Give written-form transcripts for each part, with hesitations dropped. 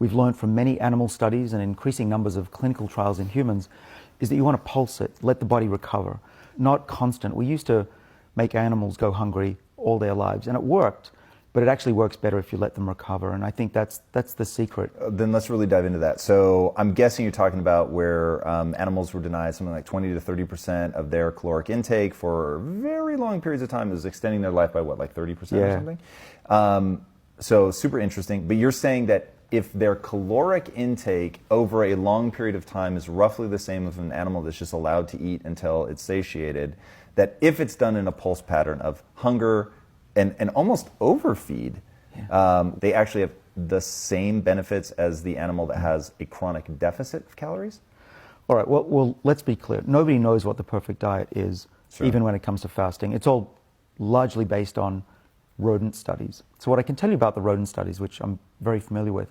we've learned from many animal studies and increasing numbers of clinical trials in humans, is that you want to pulse it, let the body recover, not constant. We used to make animals go hungry all their lives, and it worked, but it actually works better if you let them recover, and I think that's the secret. Then let's really dive into that. So I'm guessing you're talking about where animals were denied something like 20 to 30% of their caloric intake for very long periods of time. It was extending their life by what, like 30% or something? So super interesting, but you're saying that if their caloric intake over a long period of time is roughly the same as an animal that's just allowed to eat until it's satiated, that if it's done in a pulse pattern of hunger and almost overfeed, they actually have the same benefits as the animal that has a chronic deficit of calories? All right, well, let's be clear. Nobody knows what the perfect diet is, even when it comes to fasting. It's all largely based on rodent studies. So what I can tell you about the rodent studies, which I'm very familiar with,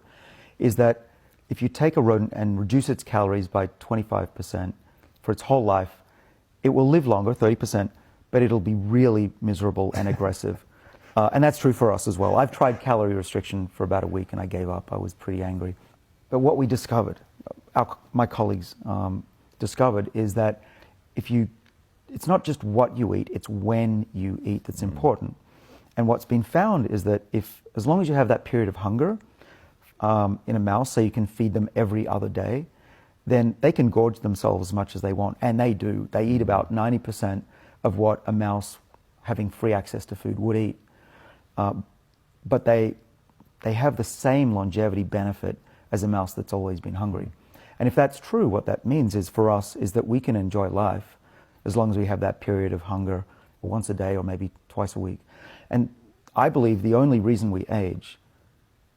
is that if you take a rodent and reduce its calories by 25% for its whole life, it will live longer, 30%, but it'll be really miserable and aggressive. And that's true for us as well. I've tried calorie restriction for about a week and I gave up. I was pretty angry. But what we discovered, my colleagues discovered, is that it's not just what you eat, it's when you eat that's important. And what's been found is that as long as you have that period of hunger in a mouse, so you can feed them every other day, then they can gorge themselves as much as they want. And they do. They eat about 90% of what a mouse having free access to food would eat. But they have the same longevity benefit as a mouse that's always been hungry. And if that's true, what that means is for us is that we can enjoy life as long as we have that period of hunger once a day or maybe twice a week. And I believe the only reason we age,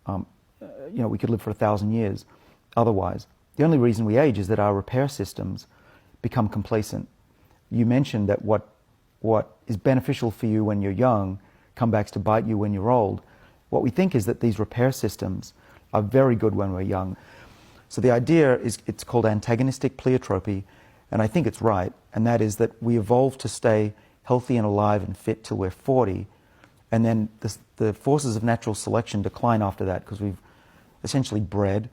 we could live for 1,000 years otherwise. The only reason we age is that our repair systems become complacent. You mentioned that what is beneficial for you when you're young come back to bite you when you're old. What we think is that these repair systems are very good when we're young. So the idea is, it's called antagonistic pleiotropy, and I think it's right, and that is that we evolve to stay healthy and alive and fit till we're 40, and then the forces of natural selection decline after that because we've essentially bred,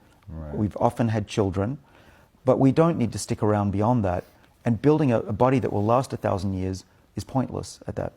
we've often had children, but we don't need to stick around beyond that, and building a body that will last 1,000 years is pointless at that